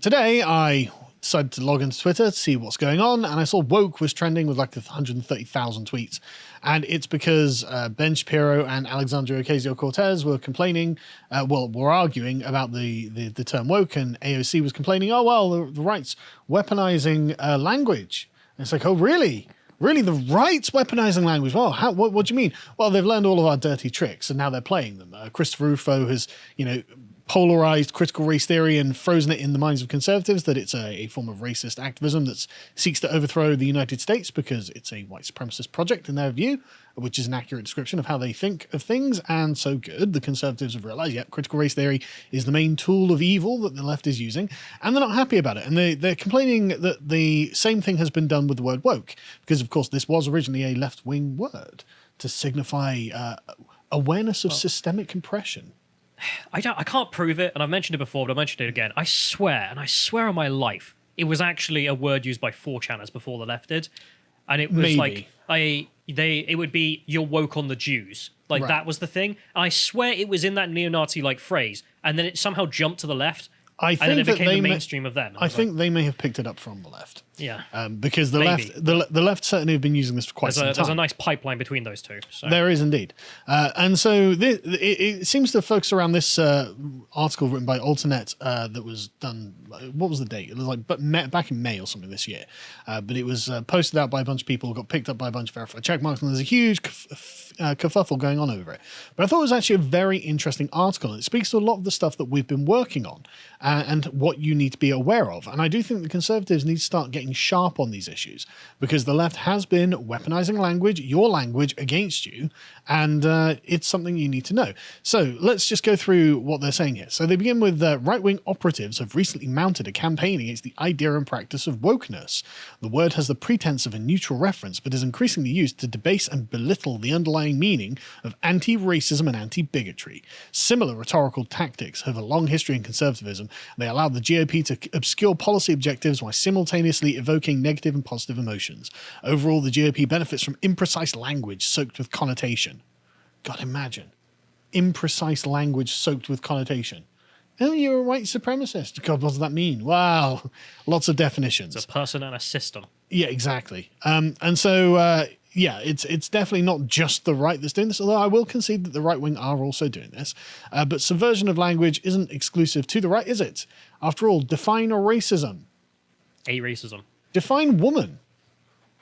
today I decided to log into Twitter to see what's going on, and I saw woke was trending with like 130,000 tweets. And it's because Ben Shapiro and Alexandria Ocasio-Cortez were complaining, were arguing about the term woke, and AOC was complaining, oh, well, the right's weaponizing language. And it's like, oh, really? Really, the right's weaponizing language? Well, what do you mean? Well, they've learned all of our dirty tricks, and now they're playing them. Christopher Rufo has, polarized critical race theory and frozen it in the minds of conservatives that it's a form of racist activism that seeks to overthrow the United States because it's a white supremacist project in their view, which is an accurate description of how they think of things. And so good, the conservatives have realized, yep, critical race theory is the main tool of evil that the left is using, and they're not happy about it. And they're complaining that the same thing has been done with the word woke, because of course this was originally a left-wing word to signify awareness of systemic compression. I can't prove it, and I've mentioned it before, but I'll mention it again. I swear on my life, it was actually a word used by 4chaners before the left did, and it was it would be "you're woke on the Jews," like that was the thing. And I swear it was in that neo-Nazi like phrase, and then it somehow jumped to the left, and then it became the mainstream of them. I think they may have picked it up from the left. Yeah, because the left certainly have been using this for quite some time. There's a nice pipeline between those two. So. There is indeed, and so it seems to focus around this article written by Alternet that was done. What was the date? It was like back in May or something this year, but it was posted out by a bunch of people, got picked up by a bunch of verified checkmarks, and there's a huge kerfuffle going on over it. But I thought it was actually a very interesting article, and it speaks to a lot of the stuff that we've been working on and what you need to be aware of. And I do think the conservatives need to start getting sharp on these issues, because the left has been weaponizing language, your language, against you, and it's something you need to know. So let's just go through what they're saying here. So they begin with right-wing operatives have recently mounted a campaign against the idea and practice of wokeness. The word has the pretense of a neutral reference, but is increasingly used to debase and belittle the underlying meaning of anti-racism and anti-bigotry. Similar rhetorical tactics have a long history in conservatism. They allow the GOP to obscure policy objectives while simultaneously evoking negative and positive emotions. Overall, the GOP benefits from imprecise language soaked with connotation. God, imagine. Imprecise language soaked with connotation. Oh, you're a white supremacist. God, what does that mean? Wow. Lots of definitions. It's a person and a system. Yeah, exactly. And so, it's definitely not just the right that's doing this, although I will concede that the right wing are also doing this. But subversion of language isn't exclusive to the right, is it? After all, define racism. A racism. Define woman.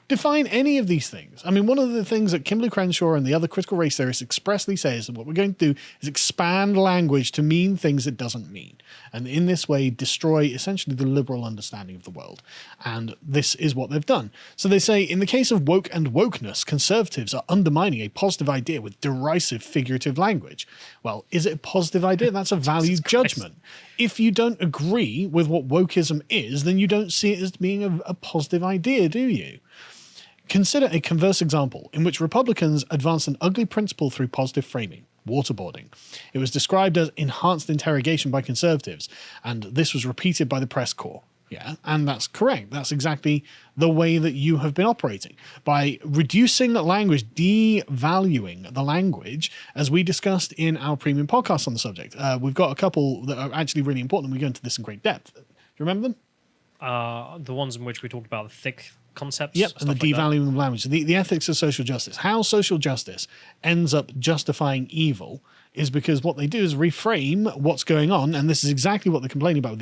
Define any of these things. I mean, one of the things that Kimberly Crenshaw and the other critical race theorists expressly say is that what we're going to do is expand language to mean things it doesn't mean. And in this way, destroy essentially the liberal understanding of the world. And this is what they've done. So they say, in the case of woke and wokeness, conservatives are undermining a positive idea with derisive figurative language. Well, is it a positive idea? That's a value judgment. If you don't agree with what wokeism is, then you don't see it as being a positive idea, do you? Consider a converse example in which Republicans advanced an ugly principle through positive framing, waterboarding. It was described as enhanced interrogation by conservatives, and this was repeated by the press corps. Yeah, and that's correct. That's exactly the way that you have been operating. By reducing language, devaluing the language, as we discussed in our premium podcast on the subject. We've got a couple that are actually really important, and we go into this in great depth. Do you remember them? The ones in which we talked about the thick concepts. Yep, and the devaluing of language. The ethics of social justice. How social justice ends up justifying evil is because what they do is reframe what's going on, and this is exactly what they're complaining about with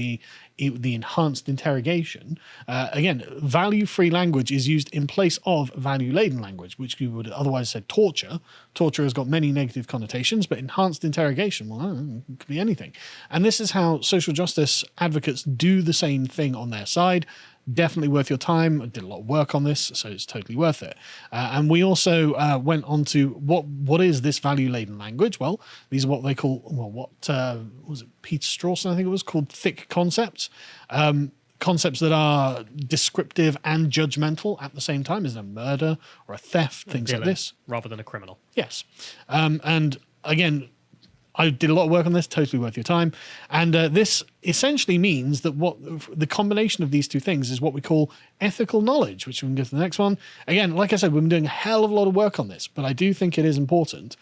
the enhanced interrogation. Again, value-free language is used in place of value-laden language, which you would otherwise say torture. Torture has got many negative connotations, but enhanced interrogation, well, it could be anything. And this is how social justice advocates do the same thing on their side. Definitely worth your time. I did a lot of work on this, so it's totally worth it. And we also went on to what is this value-laden language? Well, these are what they call, what was it, Peter Strawson, I think it was, called thick concepts. Concepts that are descriptive and judgmental at the same time. Is it a murder or a theft, things like this? Rather than a criminal. Yes. And again, I did a lot of work on this, totally worth your time. And this essentially means that what the combination of these two things is what we call ethical knowledge, which we can go to the next one. Again, like I said, we've been doing a hell of a lot of work on this, but I do think it is important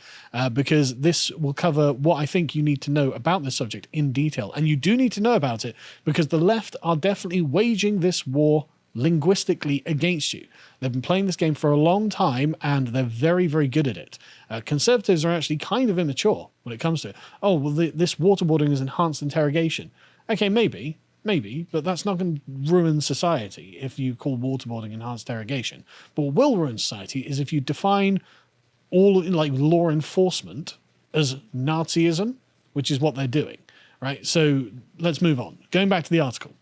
because this will cover what I think you need to know about this subject in detail. And you do need to know about it because the left are definitely waging this war linguistically against you. They've been playing this game for a long time and they're very, very good at it. Conservatives are actually kind of immature when it comes to it. Oh, well, this waterboarding is enhanced interrogation. Okay, maybe, but that's not going to ruin society if you call waterboarding enhanced interrogation. But what will ruin society is if you define all like law enforcement as Nazism, which is what they're doing, right? So let's move on. Going back to the article.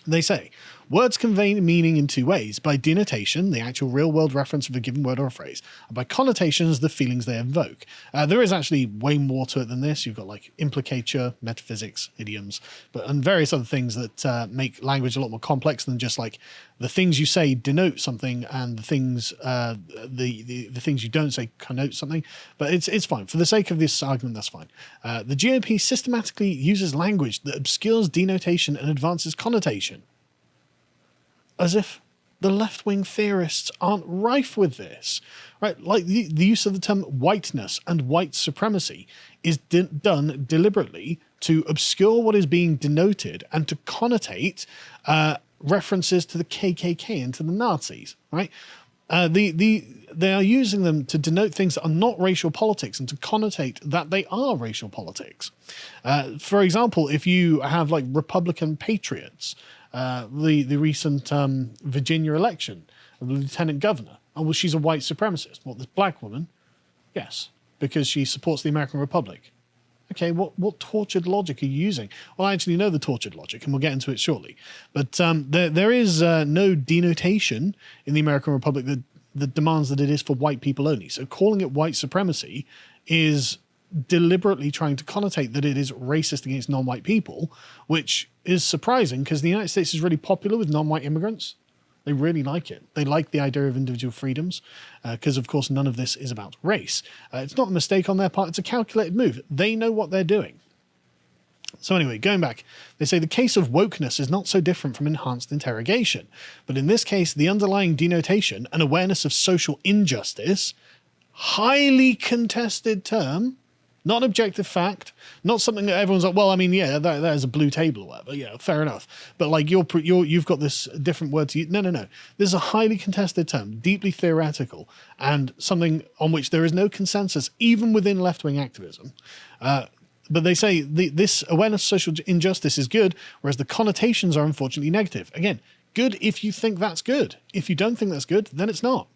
They say, words convey meaning in two ways, by denotation, the actual real-world reference of a given word or a phrase, and by connotations, the feelings they evoke. There is actually way more to it than this. You've got like implicature, metaphysics, idioms, and various other things that make language a lot more complex than just like the things you say denote something and the things the things you don't say connote something. But it's fine. For the sake of this argument, that's fine. The GOP systematically uses language that obscures denotation and advances connotation. As if the left-wing theorists aren't rife with this, right? Like the use of the term whiteness and white supremacy is done deliberately to obscure what is being denoted and to connotate references to the KKK and to the Nazis, right? They are using them to denote things that are not racial politics and to connotate that they are racial politics. For example, if you have like Republican patriots, the recent Virginia election of the lieutenant governor. Oh, well, she's a white supremacist. What, this black woman? Yes, because she supports the American Republic. Okay, what tortured logic are you using? Well, I actually know the tortured logic, and we'll get into it shortly. But there is no denotation in the American Republic that demands that it is for white people only. So calling it white supremacy is deliberately trying to connotate that it is racist against non-white people, which is surprising because the United States is really popular with non-white immigrants. They really like it. They like the idea of individual freedoms because, of course, none of this is about race. It's not a mistake on their part. It's a calculated move. They know what they're doing. So anyway, going back, they say the case of wokeness is not so different from enhanced interrogation. But in this case, the underlying denotation and awareness of social injustice, highly contested term, not an objective fact, not something that everyone's like, well, I mean, yeah, that is a blue table or whatever. Yeah, fair enough. But like you've got this different word to use. No. This is a highly contested term, deeply theoretical, and something on which there is no consensus, even within left-wing activism. But they say this awareness of social injustice is good, whereas the connotations are unfortunately negative. Again, good if you think that's good. If you don't think that's good, then it's not.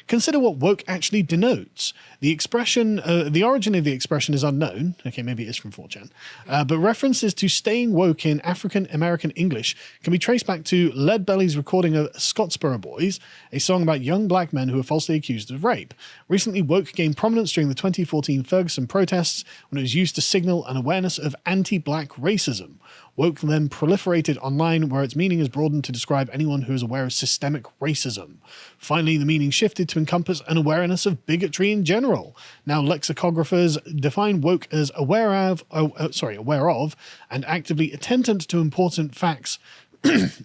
Consider what woke actually denotes. The expression, the origin of the expression is unknown. Okay, maybe it is from 4chan. But references to staying woke in African American English can be traced back to Leadbelly's recording of Scottsboro Boys, a song about young black men who are falsely accused of rape. Recently, woke gained prominence during the 2014 Ferguson protests when it was used to signal an awareness of anti-black racism. Woke then proliferated online, where its meaning is broadened to describe anyone who is aware of systemic racism. Finally, the meaning shifted to encompass an awareness of bigotry in general. Now, lexicographers define woke as aware of, and actively attentive to important facts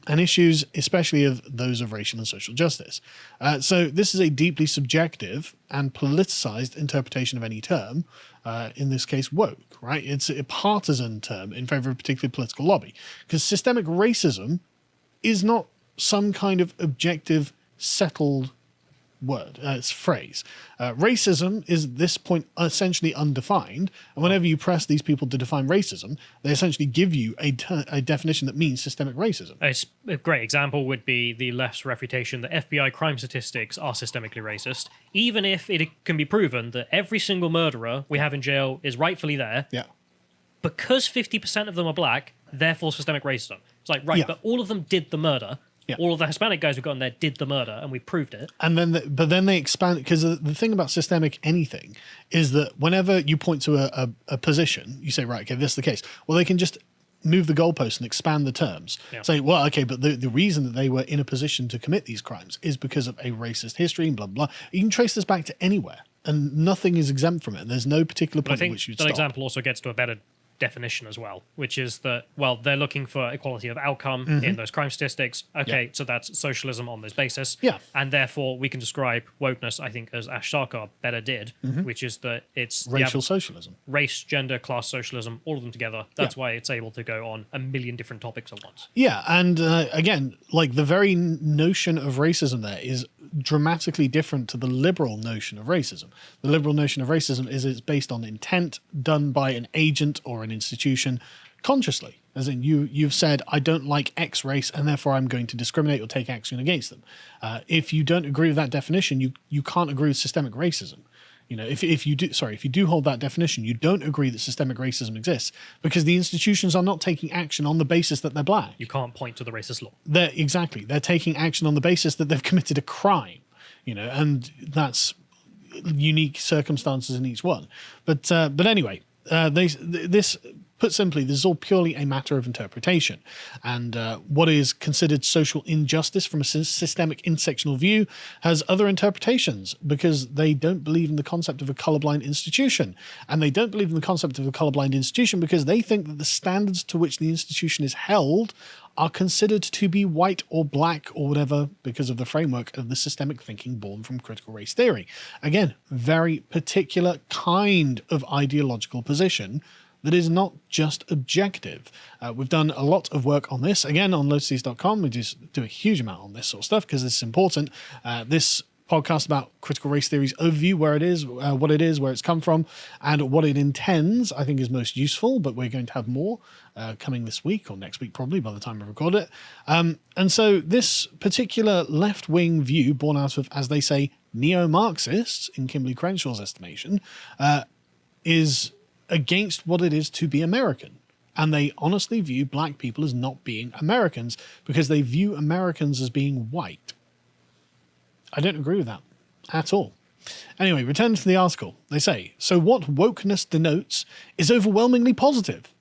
and issues, especially of those of racial and social justice. So this is a deeply subjective and politicized interpretation of any term, in this case woke, right? It's a partisan term in favor of a particular political lobby, because systemic racism is not some kind of objective, settled word, it's phrase. Racism is at this point essentially undefined, and whenever you press these people to define racism, they essentially give you a definition that means systemic racism. A great example would be the left's refutation that FBI crime statistics are systemically racist, even if it can be proven that every single murderer we have in jail is rightfully there. Yeah. Because 50% of them are black, therefore systemic racism. It's like, right, Yeah. but all of them did the murder. Yeah. All of the Hispanic guys we've got in there did the murder, and we proved it. And then, but then they expand, because the thing about systemic anything is that whenever you point to a position, you say, right, okay, this is the case. Well, they can just move the goalpost and expand the terms. Yeah. Say, well, okay, but the reason that they were in a position to commit these crimes is because of a racist history and blah, blah. You can trace this back to anywhere. and nothing is exempt from it. There's no particular But I point at think which you'd that stop. example also gets to a better definition as well, which is that, well, they're looking for equality of outcome in those crime statistics. Okay, so that's socialism on this basis. Yeah. And therefore, we can describe wokeness, I think, as Ash Sarkar better did, which is that it's Racial socialism. race, gender, class, socialism, all of them together. That's why it's able to go on a million different topics at once. Yeah, and again, like the very notion of racism there is dramatically different to the liberal notion of racism. The liberal notion of racism is it's based on intent done by an agent or an institution consciously. As in, you've said, I don't like X race, and therefore I'm going to discriminate or take action against them. If you don't agree with that definition, you can't agree with systemic racism. You know, if you do hold that definition, you don't agree that systemic racism exists because the institutions are not taking action on the basis that they're black. You can't point to the racist law. They're taking action on the basis that they've committed a crime, you know, and that's unique circumstances in each one. But anyway, this. Put simply, this is all purely a matter of interpretation. And what is considered social injustice from a systemic intersectional view has other interpretations because they don't believe in the concept of a colorblind institution. And they don't believe in the concept of a colorblind institution because they think that the standards to which the institution is held are considered to be white or black or whatever because of the framework of the systemic thinking born from critical race theory. Again, very particular kind of ideological position that is not just objective. We've done a lot of work on this. Again, on lotuses.com, we just do a huge amount on this sort of stuff because this is important. This podcast about critical race theory's overview, where it is, what it is, where it's come from, and what it intends, I think is most useful, but we're going to have more coming this week or next week probably by the time we record it. And so this particular left-wing view born out of, as they say, neo-Marxists, in Kimberly Crenshaw's estimation, is against what it is to be American. And they honestly view black people as not being Americans because they view Americans as being white. I don't agree with that at all. Anyway, return to the article. They say, so what wokeness denotes is overwhelmingly positive.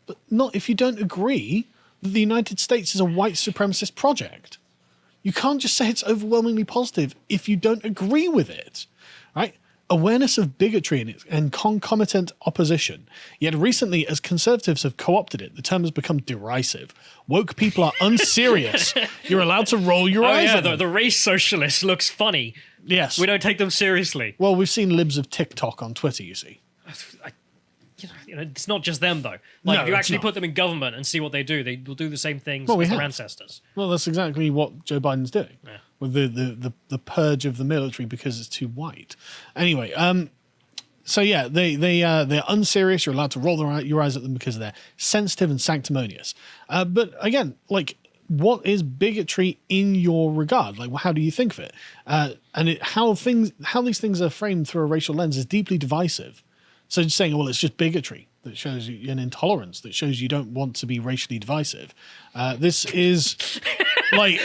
But not if you don't agree that the United States is a white supremacist project. You can't just say it's overwhelmingly positive if you don't agree with it, right? Awareness of bigotry and concomitant opposition. Yet recently, as conservatives have co-opted it, the term has become derisive. Woke people are unserious. You're allowed to roll your eyes at them. The race socialist looks funny. Yes. We don't take them seriously. Well, we've seen libs of TikTok on Twitter, you see. You know, it's not just them, though. Like, No, if you it's actually not. put them in government and see what they do, they will do the same things Well, we as their have. ancestors. Well, that's exactly what Joe Biden's doing Yeah. with the purge of the military because it's too white. Anyway, so yeah, they're unserious. You're allowed to roll your eyes at them because they're sensitive and sanctimonious. But again, like, what is bigotry in your regard? Like, how do you think of it? And how these things are framed through a racial lens is deeply divisive. So just saying, well, it's just bigotry that shows you an intolerance, that shows you don't want to be racially divisive. This is like...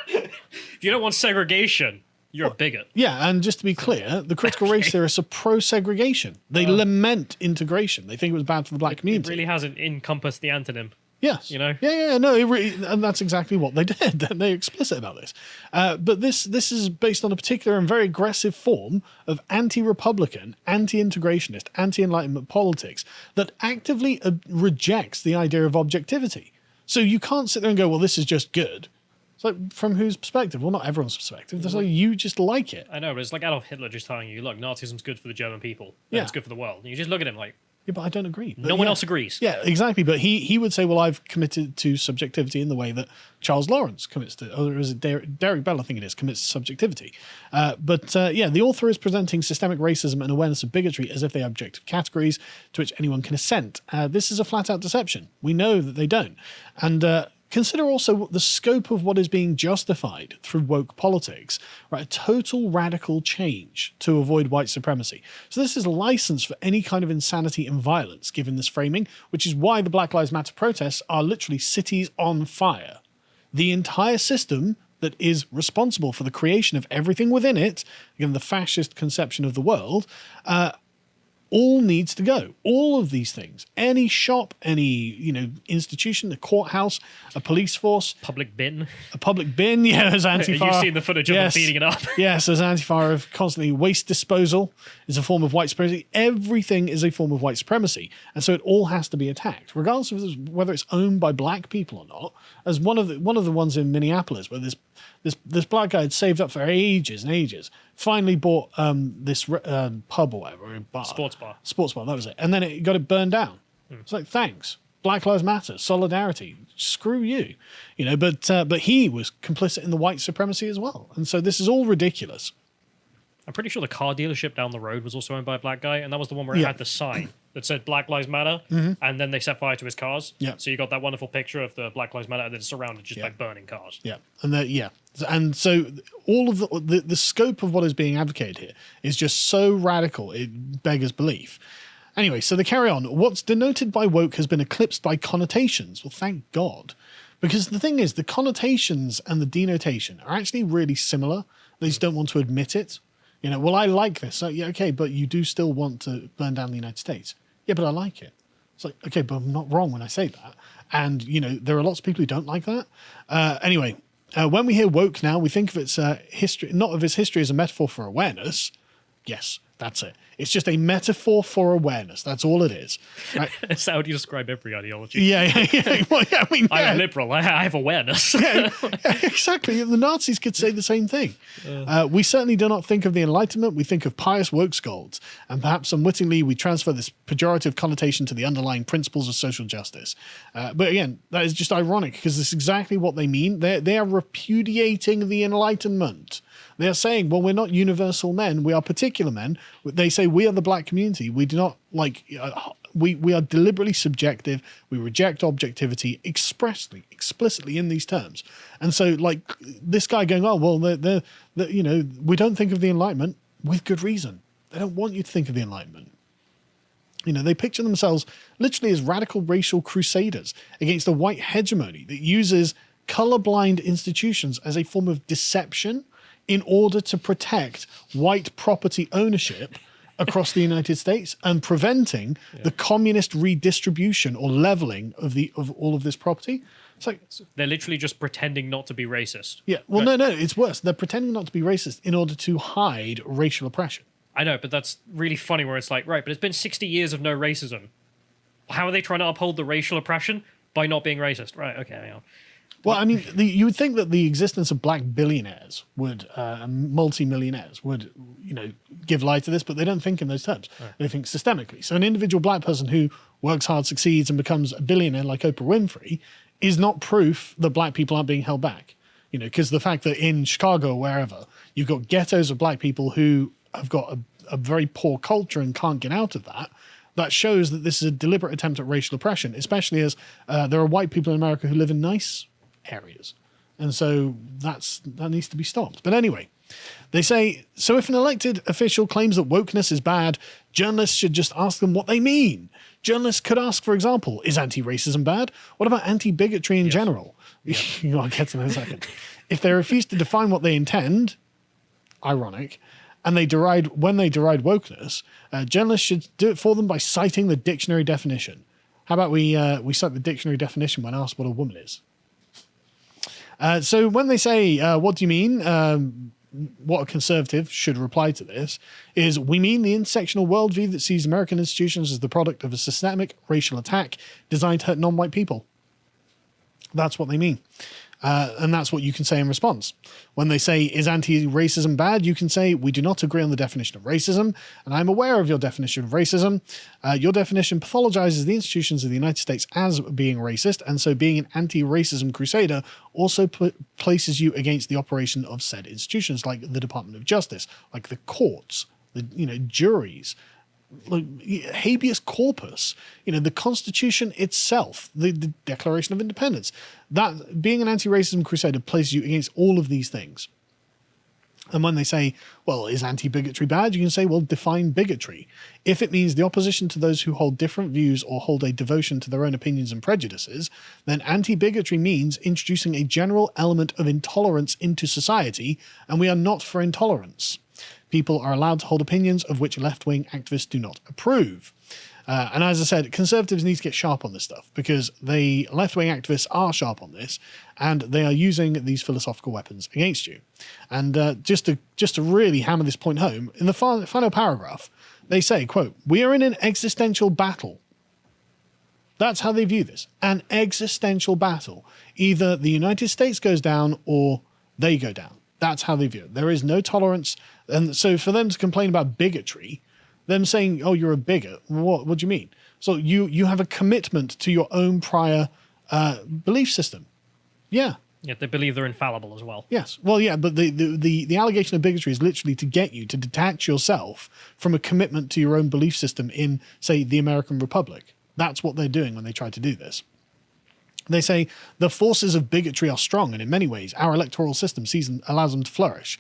If you don't want segregation, you're a bigot. Yeah, and just to be clear, the critical race theorists are pro-segregation. They lament integration. They think it was bad for the black It community. really hasn't encompassed the antonym. Yes. You know? Yeah, no, and that's exactly what they did. They're explicit about this. But this is based on a particular and very aggressive form of anti-Republican, anti-integrationist, anti-Enlightenment politics that actively rejects the idea of objectivity. So you can't sit there and go, well, this is just good. It's like, from whose perspective? Well, not everyone's perspective. It's like, you just like it. I know, but it's like Adolf Hitler just telling you, look, Nazism's good for the German people. And Yeah. it's good for the world. And you just look at him like, Yeah, but I don't agree. But no one else agrees. Yeah, exactly. But he would say, well, I've committed to subjectivity in the way that Charles Lawrence commits to, or is it Derek Bell, I think it is, commits to subjectivity. But the author is presenting systemic racism and awareness of bigotry as if they are objective categories to which anyone can assent. This is a flat-out deception. We know that they don't. And consider also the scope of what is being justified through woke politics, right? A total radical change to avoid white supremacy. So this is license for any kind of insanity and violence given this framing, which is why the Black Lives Matter protests are literally cities on fire. The entire system that is responsible for the creation of everything within it, again, the fascist conception of the world, all needs to go. All of these things, any shop, any institution, the courthouse, a police force, a public bin. Yeah, there's Antifa. You've seen the footage of them beating it up. Yes, there's Antifa of constantly waste disposal is a form of white supremacy. Everything is a form of white supremacy, and so it all has to be attacked, regardless of whether it's owned by black people or not. As one of the ones in Minneapolis, where this black guy had saved up for ages and ages, finally bought this pub or whatever, or bar. Sports bar, that was it. And then it got it burned down. It's like, thanks. Black Lives Matter, solidarity. Screw you. But he was complicit in the white supremacy as well. And so this is all ridiculous. I'm pretty sure the car dealership down the road was also owned by a black guy, and that was the one where it had the sign that said Black Lives Matter, and then they set fire to his cars. Yeah. So you got that wonderful picture of the Black Lives Matter, and then surrounded just by burning cars. Yeah. And so all of the scope of what is being advocated here is just so radical, it beggars belief. Anyway, so they carry on. What's denoted by woke has been eclipsed by connotations. Well, thank God. Because the thing is, the connotations and the denotation are actually really similar. They just don't want to admit it. Well, I like this. So, yeah, okay, but you do still want to burn down the United States. Yeah, but I like it. It's like, okay, but I'm not wrong when I say that. And, there are lots of people who don't like that. Anyway, when we hear woke now, we think of its history, not of its history as a metaphor for awareness. Yes, that's it. It's just a metaphor for awareness. That's all it is. Right? That's how you describe every ideology. Yeah. Well, yeah, I'm liberal. I have awareness. Yeah, exactly. The Nazis could say the same thing. We certainly do not think of the Enlightenment. We think of pious woke scolds. And perhaps unwittingly, we transfer this pejorative connotation to the underlying principles of social justice. But again, that is just ironic because this is exactly what they mean. They are repudiating the Enlightenment. They are saying, well, we're not universal men. We are particular men. They say we are the black community. We do not we are deliberately subjective. We reject objectivity explicitly in these terms. And so this guy going, oh, well, we don't think of the Enlightenment with good reason. They don't want you to think of the Enlightenment. They picture themselves literally as radical racial crusaders against a white hegemony that uses colorblind institutions as a form of deception in order to protect white property ownership across the United States and preventing the communist redistribution or leveling of all of this property. It's like they're literally just pretending not to be racist. Yeah. Well, no, it's worse. They're pretending not to be racist in order to hide racial oppression. I know, but that's really funny where it's like, right, but it's been 60 years of no racism. How are they trying to uphold the racial oppression? By not being racist. Right, okay. Well, I mean, you would think that the existence of black billionaires would, multi-millionaires would, give light to this, but they don't think in those terms. Right. They think systemically. So an individual black person who works hard, succeeds, and becomes a billionaire like Oprah Winfrey is not proof that black people aren't being held back. Because the fact that in Chicago or wherever, you've got ghettos of black people who have got a very poor culture and can't get out of that shows that this is a deliberate attempt at racial oppression, especially as there are white people in America who live in nice areas. And so that needs to be stopped. But anyway, they say, so if an elected official claims that wokeness is bad, journalists should just ask them what they mean. Journalists could ask, for example, is anti-racism bad? What about anti-bigotry in general? I'll get to that in a second. If they refuse to define what they intend, ironic, and when they deride wokeness, journalists should do it for them by citing the dictionary definition. How about we cite the dictionary definition when asked what a woman is? So when they say, what do you mean? What a conservative should reply to this is, we mean the intersectional worldview that sees American institutions as the product of a systemic racial attack designed to hurt non-white people. That's what they mean. And that's what you can say in response. When they say, is anti-racism bad? You can say, we do not agree on the definition of racism, and I'm aware of your definition of racism. Your definition pathologizes the institutions of the United States as being racist, and so being an anti-racism crusader also places you against the operation of said institutions, like the Department of Justice, like the courts, the juries, habeas corpus, the Constitution itself, the Declaration of Independence. That being an anti-racism crusader places you against all of these things. And when they say, well, is anti-bigotry bad? You can say, well, define bigotry. If it means the opposition to those who hold different views or hold a devotion to their own opinions and prejudices, then anti-bigotry means introducing a general element of intolerance into society, and we are not for intolerance. people are allowed to hold opinions of which left-wing activists do not approve. And as I said, conservatives need to get sharp on this stuff because the left-wing activists are sharp on this and they are using these philosophical weapons against you. And just to really hammer this point home, in the final paragraph, they say, quote, "We are in an existential battle." That's how they view this. An existential battle. Either the United States goes down or they go down. That's how they view it. There is no tolerance. And so for them to complain about bigotry, them saying, "Oh, you're a bigot," what do you mean? So you have a commitment to your own prior belief system. Yeah. Yeah, they believe they're infallible as well. Yes. Well, yeah, but the allegation of bigotry is literally to get you to detach yourself from a commitment to your own belief system in, say, the American Republic. That's what they're doing when they try to do this. They say the forces of bigotry are strong, and in many ways, our electoral system allows them to flourish,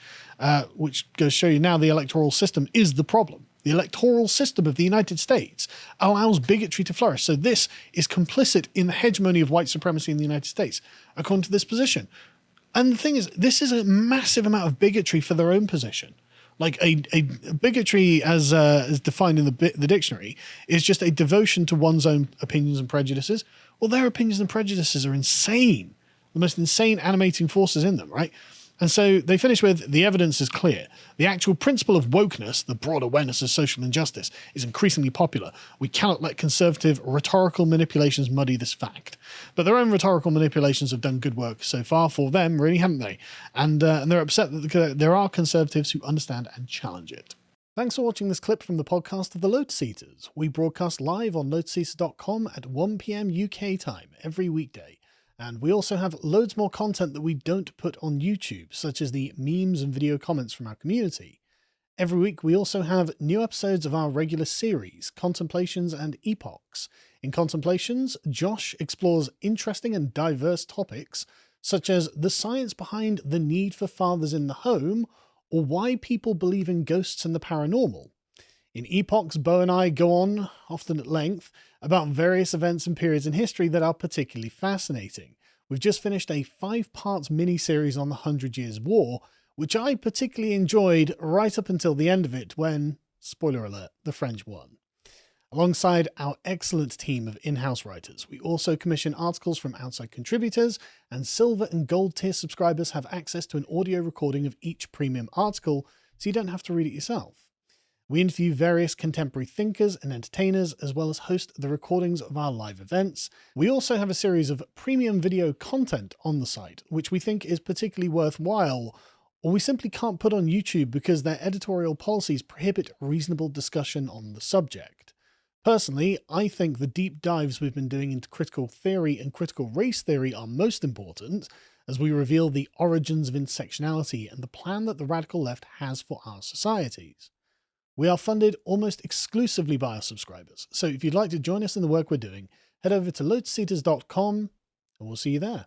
which goes to show you now the electoral system is the problem. The electoral system of the United States allows bigotry to flourish. So this is complicit in the hegemony of white supremacy in the United States, according to this position. And the thing is, this is a massive amount of bigotry for their own position. Like a bigotry, as defined in the dictionary, is just a devotion to one's own opinions and prejudices. Well, their opinions and prejudices are insane. The most insane animating forces in them, right? And so they finish with, "The evidence is clear. The actual principle of wokeness, the broad awareness of social injustice, is increasingly popular. We cannot let conservative rhetorical manipulations muddy this fact." But their own rhetorical manipulations have done good work so far for them, really, haven't they? And they're upset that there are conservatives who understand and challenge it. Thanks for watching this clip from the podcast of the Lotus Eaters. We broadcast live on lotuseaters.com at 1 p.m. UK time every weekday. And we also have loads more content that we don't put on YouTube, such as the memes and video comments from our community. Every week, we also have new episodes of our regular series, Contemplations and Epochs. In Contemplations, Josh explores interesting and diverse topics, such as the science behind the need for fathers in the home, or why people believe in ghosts and the paranormal. In Epochs, Bo and I go on, often at length, about various events and periods in history that are particularly fascinating. We've just finished a 5-part mini-series on the 100 Years' War, which I particularly enjoyed right up until the end of it when, spoiler alert, the French won. Alongside our excellent team of in-house writers, we also commission articles from outside contributors, and Silver and Gold tier subscribers have access to an audio recording of each premium article, so you don't have to read it yourself. We interview various contemporary thinkers and entertainers, as well as host the recordings of our live events. We also have a series of premium video content on the site, which we think is particularly worthwhile, or we simply can't put on YouTube because their editorial policies prohibit reasonable discussion on the subject. Personally, I think the deep dives we've been doing into critical theory and critical race theory are most important, as we reveal the origins of intersectionality and the plan that the radical left has for our societies. We are funded almost exclusively by our subscribers, so if you'd like to join us in the work we're doing, head over to lotuseaters.com and we'll see you there.